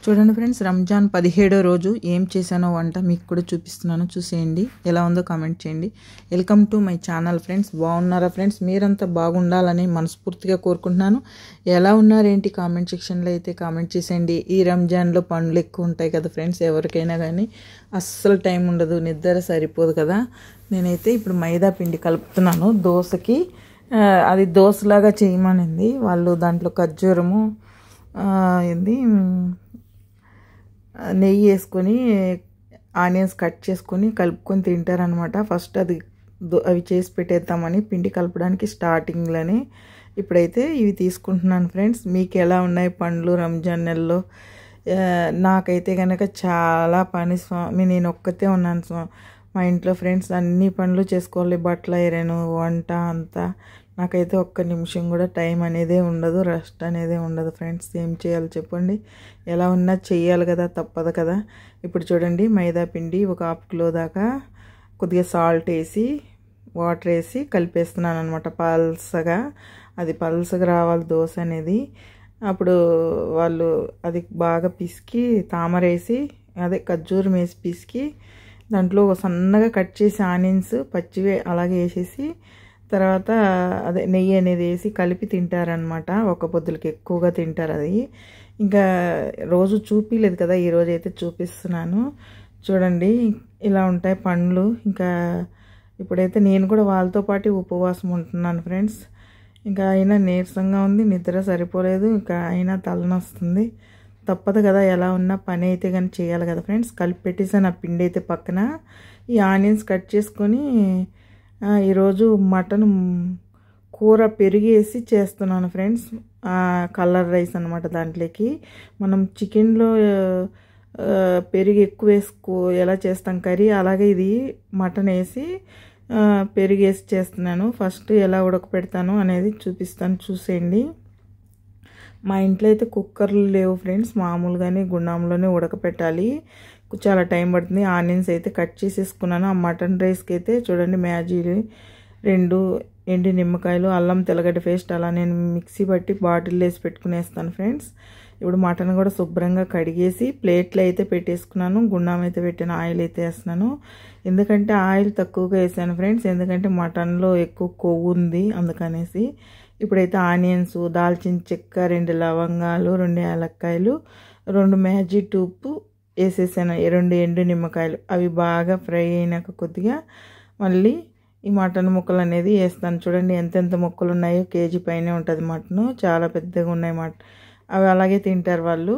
చూడండి ఫ్రెండ్స్, రంజాన్ 17వ రోజు ఏం చేశానో వంట మీకు కూడా చూపిస్తున్నాను. చూసేయండి, ఎలా ఉందో కామెంట్ చేయండి. Welcome to my channel friends. బాగున్నారా ఫ్రెండ్స్? మీరంతా బాగుండాలని మనస్ఫూర్తిగా కోరుకుంటున్నాను. ఎలా ఉన్నారేంటి కామెంట్ సెక్షన్లో అయితే కామెంట్ చేసేయండి. ఈ రంజాన్లో పండ్లు ఎక్కువ ఉంటాయి కదా ఫ్రెండ్స్, ఎవరికైనా కానీ అస్సలు టైం ఉండదు, నిద్ర సరిపోదు కదా. నేనైతే ఇప్పుడు మైదా పిండి కలుపుతున్నాను దోశకి. అది దోశలాగా చేయమనింది వాళ్ళు. దాంట్లో ఖర్జూరము ఏంది నెయ్యి వేసుకొని ఆనియన్స్ కట్ చేసుకొని కలుపుకొని తింటారనమాట. ఫస్ట్ అవి చేసి పెట్టేద్దామని పిండి కలపడానికి స్టార్టింగ్లోనే ఇప్పుడైతే ఇవి తీసుకుంటున్నాను ఫ్రెండ్స్. మీకు ఎలా ఉన్నాయి పండ్లు రంజాన్ నెలలో? నాకైతే కనుక చాలా పని స్వామి, నేను ఒక్కతే ఉన్నాను మా ఇంట్లో ఫ్రెండ్స్. అన్ని పనులు చేసుకోవాలి, బట్టలు ఐరన్, వంట అంతా. నాకైతే ఒక్క నిమిషం కూడా టైం అనేదే ఉండదు, రెస్ట్ అనేదే ఉండదు ఫ్రెండ్స్. ఏం చేయాలి చెప్పండి? ఎలా ఉన్నా చెయ్యాలి కదా, తప్పదు కదా. ఇప్పుడు చూడండి, మైదా పిండి ఒక ½ కిలో దాకా కొద్దిగా సాల్ట్ వేసి వాటర్ వేసి కలిపేస్తున్నాను అనమాట పల్సగా. అది పల్సగా రావాలి దోశ అనేది. అప్పుడు వాళ్ళు అది బాగా పిసికి తామరేసి అదే ఖర్జూరం వేసి పిసికి దాంట్లో సన్నగా కట్ చేసి ఆనియన్స్ పచ్చివే అలాగే వేసేసి తర్వాత అదే నెయ్యి అనేది వేసి కలిపి తింటారనమాట. ఒక పొద్దులకి ఎక్కువగా తింటారు అది. ఇంకా రోజు చూపించలేదు కదా, ఈరోజు అయితే చూపిస్తున్నాను. చూడండి, ఇలా ఉంటాయి పండ్లు. ఇంకా ఇప్పుడైతే నేను కూడా వాళ్ళతో పాటు ఉపవాసం ఉంటున్నాను ఫ్రెండ్స్. ఇంకా అయినా నీరసంగా ఉంది, నిద్ర సరిపోలేదు, ఇంకా అయినా తలనొస్తుంది. తప్పదు కదా, ఎలా ఉన్నా పని అయితే కానీ చేయాలి కదా ఫ్రెండ్స్. కలిపి పెట్టేసాను ఆ పిండి అయితే పక్కన. ఈ ఆనియన్స్ కట్ చేసుకొని ఈరోజు మటన్ కూర పెరిగేసి చేస్తున్నాను ఫ్రెండ్స్. కలర్ రైస్ అనమాట. దాంట్లోకి మనం చికెన్లో పెరుగు ఎక్కువ ఎలా చేస్తాం కర్రీ, అలాగే ఇది మటన్ వేసి పెరిగేసి చేస్తున్నాను. ఫస్ట్ ఎలా ఉడకపెడతాను అనేది చూపిస్తాను, చూసేయండి. మా ఇంట్లో అయితే కుక్కర్లు లేవు ఫ్రెండ్స్, మామూలుగానే గుండంలోనే ఉడకపెట్టాలి, చాలా టైం పడుతుంది. ఆనియన్స్ అయితే కట్ చేసేసుకున్నాను. ఆ మటన్ రైస్కి అయితే చూడండి, మ్యాగీ 2 ఎండి నిమ్మకాయలు, అల్లం తెల్లగడ్డ పేస్ట్ అలా నేను మిక్సీ పట్టి బాటిల్ వేసి పెట్టుకునేస్తాను ఫ్రెండ్స్. ఇప్పుడు మటన్ కూడా శుభ్రంగా కడిగేసి ప్లేట్లో అయితే పెట్టేసుకున్నాను. గుండం అయితే పెట్టాను, ఆయిల్ అయితే వేస్తున్నాను. ఎందుకంటే ఆయిల్ తక్కువగా వేసాను ఫ్రెండ్స్, ఎందుకంటే మటన్లో ఎక్కువ కొవ్వు ఉంది అందుకనేసి. ఇప్పుడైతే ఆనియన్స్, దాల్చిన చెక్క, 2 లవంగాలు, 2 యాలక్కాయలు, 2 మ్యాగీ టూపు వేసేసాను, 2 ఎండు నిమ్మకాయలు. అవి బాగా ఫ్రై అయినాక కొద్దిగా మళ్ళీ ఈ మటన్ ముక్కలు అనేది వేస్తాను. చూడండి ఎంతెంత ముక్కలు ఉన్నాయో, కేజీ పైనే ఉంటుంది మటను, చాలా పెద్దగా ఉన్నాయి మటన్. అవి అలాగే తింటారు వాళ్ళు.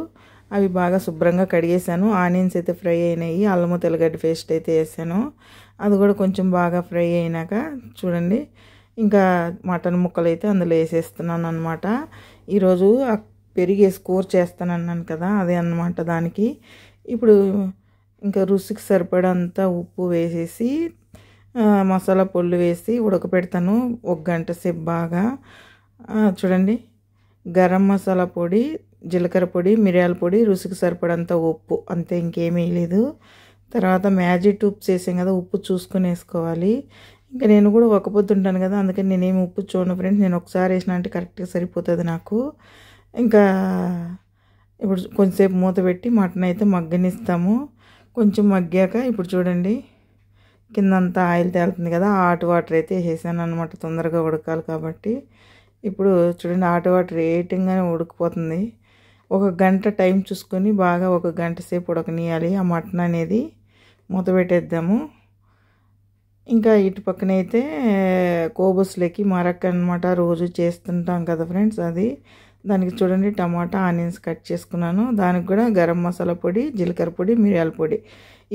అవి బాగా శుభ్రంగా కడిగేసాను. ఆనియన్స్ అయితే ఫ్రై అయినాయి, అల్లము తెల్లగడ్డ పేస్ట్ అయితే వేసాను. అది కూడా కొంచెం బాగా ఫ్రై అయినాక చూడండి, ఇంకా మటన్ ముక్కలు అయితే అందులో వేసేస్తున్నాను అనమాట. ఈరోజు పెరిగేసి కూర చేస్తానన్నాను కదా, అదే అన్నమాట దానికి. ఇప్పుడు ఇంకా రుచికి సరిపడంత ఉప్పు వేసేసి మసాలా పొళ్ళు వేసి ఉడకపెడతాను 1 గంట సేపు బాగా. చూడండి, గరం మసాలా పొడి, జీలకర్ర పొడి, మిరియాల పొడి, రుచికి సరిపడంత ఉప్పు, అంతే, ఇంకేమీ లేదు. తర్వాత మ్యాగీ టూప్స్ వేసాం కదా, ఉప్పు చూసుకొని వేసుకోవాలి. ఇంకా నేను కూడా ఒక పొద్దు ఉంటాను కదా, అందుకని నేనేమి ఉప్పు చూడను ఫ్రెండ్స్. నేను ఒకసారి వేసినా అంటే కరెక్ట్గా సరిపోతుంది నాకు. ఇంకా ఇప్పుడు కొంచెంసేపు మూత పెట్టి మటన్ అయితే మగ్గనిస్తాము. కొంచెం మగ్గాక ఇప్పుడు చూడండి, కిందంతా ఆయిల్ తేలుతుంది కదా, హాట్ వాటర్ అయితే వేసేసాను అనమాట, తొందరగా ఉడకాలి కాబట్టి. ఇప్పుడు చూడండి, హాట్ వాటర్ వేయటంగానే ఉడికిపోతుంది. 1 గంట టైం చూసుకొని బాగా 1 గంట సేపు ఉడకనియాలి ఆ మటన్ అనేది. మూత పెట్టేద్దాము. ఇంకా ఇటు పక్కనైతే కోబుస్లోకి మరక్ అనమాట, రోజు చేస్తుంటాం కదా ఫ్రెండ్స్. అది దానికి చూడండి, టమాటా, ఆనియన్స్ కట్ చేసుకున్నాను. దానికి కూడా గరం మసాలా పొడి, జీలకర్ర పొడి, మిరియాల పొడి,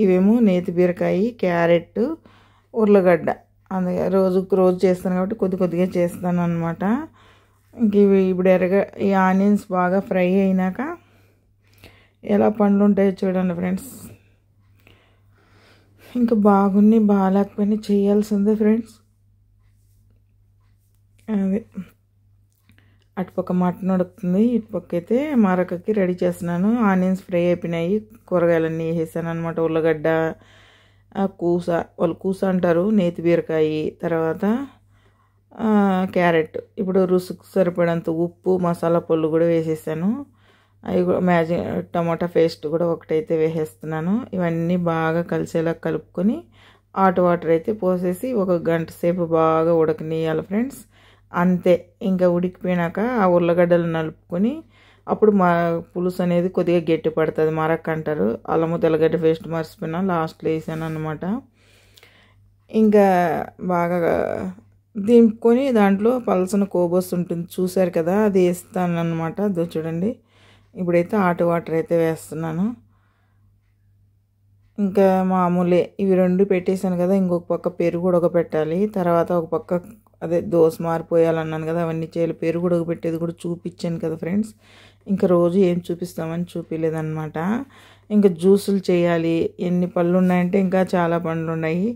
ఇవేమో నేతి బీరకాయ, క్యారెట్, ఉర్లగడ్డ. అందుకే రోజు చేస్తాను కాబట్టి కొద్దిగా చేస్తాను అనమాట. ఇంక ఇవి ఇప్పుడు ఈ ఆనియన్స్ బాగా ఫ్రై అయినాక ఎలా పండ్లు ఉంటాయో చూడండి ఫ్రెండ్స్. ఇంకా బాగాలేకపోయినా చేయాల్సిందే ఫ్రెండ్స్. అది అటుపక్క మటన్ ఉడుకుతుంది, ఇటుపక్క అయితే మరకకి రెడీ చేస్తున్నాను. ఆనియన్స్ ఫ్రై అయిపోయినాయి, కూరగాయలన్నీ వేసేసాను అనమాట. ఉల్లగడ్డ, కూస, వాళ్ళు కూస అంటారు, నేతి బీరకాయ, తర్వాత క్యారెట్. ఇప్పుడు రుచికి సరిపడంత ఉప్పు, మసాలా పొళ్ళు కూడా వేసేసాను. అవి కూడా టమాటా పేస్ట్ కూడా ఒకటైతే వేసేస్తున్నాను. ఇవన్నీ బాగా కలిసేలా కలుపుకొని హాట్ వాటర్ అయితే పోసేసి ఒక గంట సేపు బాగా ఉడకనియాలి ఫ్రెండ్స్. అంతే, ఇంకా ఉడికిపోయినాక ఆ ఉల్లగడ్డలు నలుపుకొని అప్పుడు మా పులుసు అనేది కొద్దిగా గట్టి పడుతుంది, మరక్ అంటారు. అల్లము తెల్లగడ్డ పేస్ట్ మర్చిపోయినా లాస్ట్లో వేసాను అనమాట. ఇంకా బాగా దింపుకొని దాంట్లో పలసన కోబోస్ ఉంటుంది చూసారు కదా, అది వేస్తాను అనమాట. అదో చూడండి, ఇప్పుడైతే హాట్ వాటర్ అయితే వేస్తున్నాను. ఇంకా మామూలే ఇవి రెండు పెట్టేశాను కదా, ఇంకొక పక్క పెరుగు ఉడకబెట్టాలి. తర్వాత ఒక పక్క అదే దోశ మారిపోయాలన్నాను కదా, అవన్నీ చేయాలి. పెరుగు ఉడకబెట్టేది కూడా చూపించాను కదా ఫ్రెండ్స్. ఇంకా రోజు ఏం చూపిస్తామని చూపించలేదన్నమాట. ఇంకా జ్యూసులు చేయాలి. ఎన్ని పళ్ళు ఉన్నాయంటే ఇంకా చాలా పండ్లు ఉన్నాయి.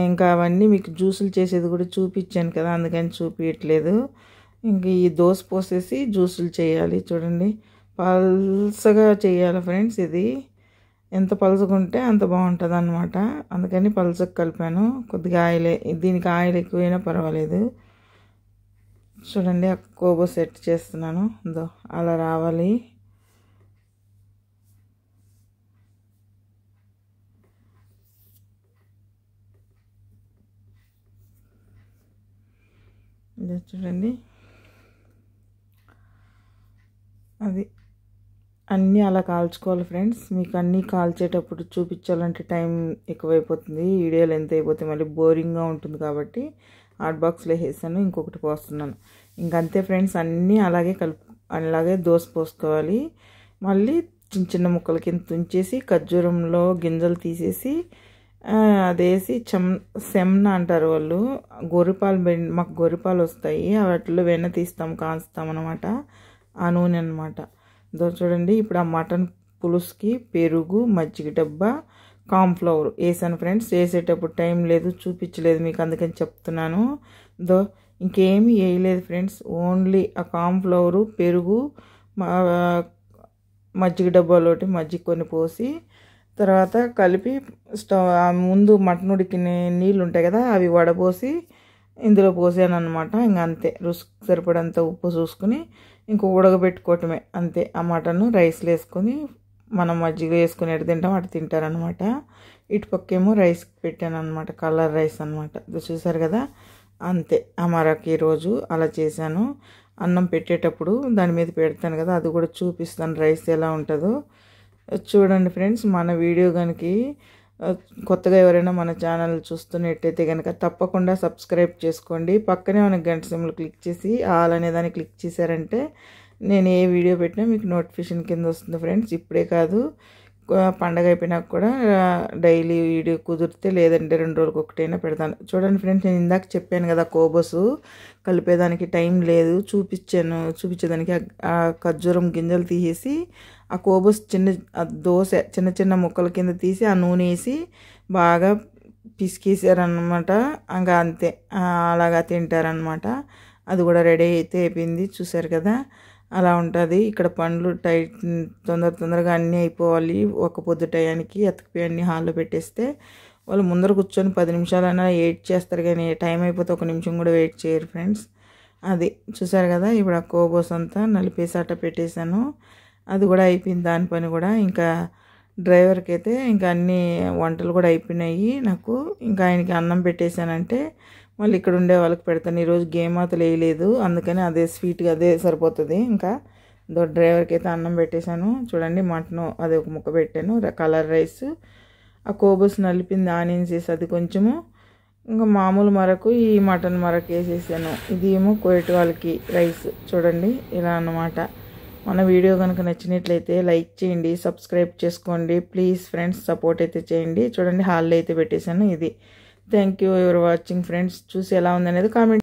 ఇంకా అవన్నీ మీకు జ్యూసులు చేసేది కూడా చూపించాను కదా, అందుకని చూపించట్లేదు. ఇంక ఈ దోశ పోసేసి జ్యూసులు చేయాలి. చూడండి, పల్సగా చేయాలి ఫ్రెండ్స్. ఇది ఎంత పలుచగా ఉంటే అంత బాగుంటుంది అనమాట. అందుకని పలుచగా కలిపాను. కొద్దిగా ఆయిల్, దీనికి ఆయిల్ ఎక్కువైనా పర్వాలేదు. చూడండి, ఆ కోబో సెట్ చేస్తున్నాను. అలా రావాలి. ఇది చూడండి, అది అన్నీ అలా కాల్చుకోవాలి ఫ్రెండ్స్. మీకు అన్నీ కాల్చేటప్పుడు చూపించాలంటే టైం ఎక్కువైపోతుంది, వీడియోలు ఎంత అయిపోతే మళ్ళీ బోరింగ్గా ఉంటుంది. కాబట్టి హాట్ బాక్స్లో వేసాను, ఇంకొకటి పోస్తున్నాను. ఇంకంతే ఫ్రెండ్స్, అన్నీ అలాగే దోశ పోసుకోవాలి. మళ్ళీ చిన్న చిన్న ముక్కల కింద తుంచేసి ఖర్జూరంలో గింజలు తీసేసి అదేసి సెమ్న అంటారు వాళ్ళు. గొర్రెపాలు మాకు గొర్రెపాలు వస్తాయి, వాటిలో వెన్న తీస్తాం, కాస్తాం అనమాట. ఆ నూనె అనమాట. చూడండి, ఇప్పుడు ఆ మటన్ పులుసుకి పెరుగు, మజ్జిగ డబ్బా, కార్న్ఫ్లవర్ వేసాను ఫ్రెండ్స్. వేసేటప్పుడు టైం లేదు, చూపించలేదు మీకు, అందుకని చెప్తున్నాను. ఇంకేమీ వేయలేదు ఫ్రెండ్స్. ఓన్లీ ఆ కార్న్ఫ్లవరు, పెరుగు, మజ్జిగ డబ్బాలోటి మజ్జిగ కొన్ని పోసి తర్వాత కలిపి ముందు మటన్ ఉడికిన నీళ్ళు ఉంటాయి కదా, అవి వడపోసి ఇందులో పోసాను అనమాట. ఇంక అంతే, రుచికి సరిపడంత ఉప్పు చూసుకుని ఇంకో ఉడకబెట్టుకోవటమే అంతే. ఆ మటన్ రైస్లో వేసుకొని మనం మజ్జిగ వేసుకొని ఎటు తింటాం అటు తింటారనమాట. ఇటు పక్కేమో రైస్ పెట్టాను అనమాట, కలర్ రైస్ అనమాట. చూసారు కదా, అంతే. అమరాకి ఈరోజు అలా చేశాను. అన్నం పెట్టేటప్పుడు దాని మీద పెడతాను కదా, అది కూడా చూపిస్తాను రైస్ ఎలా ఉంటుందో. చూడండి ఫ్రెండ్స్, మన వీడియో కనుక కొత్తగా ఎవరైనా మన ఛానల్ చూస్తున్నట్టయితే కనుక తప్పకుండా సబ్స్క్రైబ్ చేసుకోండి. పక్కనే మన గంట సింబల్ క్లిక్ చేసి ఆల్ అనే దాన్ని క్లిక్ చేశారంటే నేను ఏ వీడియో పెట్టినా మీకు నోటిఫికేషన్ కింద వస్తుంది ఫ్రెండ్స్. ఇప్పుడే కాదు, పండగ అయిపోయినాక కూడా డైలీ వీడియో కుదిరితే, లేదంటే 2 రోజులకు ఒకటైనా పెడతాను. చూడండి ఫ్రెండ్స్, నేను ఇందాక చెప్పాను కదా కోబోసు కలిపేదానికి టైం లేదు, చూపించేదానికి ఆ ఖర్జూరం గింజలు తీసేసి ఆ కోబోస్ దోశ చిన్న చిన్న ముక్కల కింద తీసి ఆ నూనె వేసి బాగా పిసికేసారనమాట. ఇంకా అంతే, అలాగా తింటారనమాట. అది కూడా రెడీ అయితే అయిపోయింది, చూసారు కదా, అలా ఉంటుంది. ఇక్కడ పండ్లు తొందరగా అన్నీ అయిపోవాలి. ఒక పొద్దు టయానికి ఎతకపోయి అన్నీ హాల్లో పెట్టేస్తే వాళ్ళు ముందర కూర్చొని 10 నిమిషాలైనా వెయిట్ చేస్తారు, కానీ టైం అయిపోతే 1 నిమిషం కూడా వెయిట్ చేయరు ఫ్రెండ్స్. అది చూసారు కదా, ఇప్పుడు ఆ కోబోస్ అంతా నలిపేసి అట్ట పెట్టేశాను. అది కూడా అయిపోయింది దాని పని కూడా. ఇంకా డ్రైవర్కి అయితే ఇంకా అన్ని వంటలు కూడా అయిపోయినాయి నాకు. ఇంకా ఆయనకి అన్నం పెట్టేశానంటే మళ్ళీ ఇక్కడ ఉండే వాళ్ళకి పెడతాను. ఈరోజు గేమ్ మాతలు వేయలేదు, అందుకని అదే స్వీట్గా అదే సరిపోతుంది. ఇంకా డ్రైవర్కి అయితే అన్నం పెట్టేశాను. చూడండి, మటన్ అది ఒక ముక్క పెట్టాను, కలర్ రైస్, ఆ కోబోస్ నలిపింది ఆనియన్స్ వేసి అది కొంచెము, ఇంకా మామూలు మరకు ఈ మటన్ మరకు వేసేసాను. ఇది ఏమో కోయట్ వాళ్ళకి రైస్. చూడండి, ఇలా అన్నమాట. మన వీడియో కనుక నచ్చినట్లయితే లైక్ చేయండి, సబ్స్క్రైబ్ చేసుకోండి ప్లీజ్ ఫ్రెండ్స్, సపోర్ట్ అయితే చేయండి. చూడండి, హాల్లో అయితే పెట్టేశాను. ఇది thank you ever watching friends. చూసి ఎలా ఉందనేది కామెంట్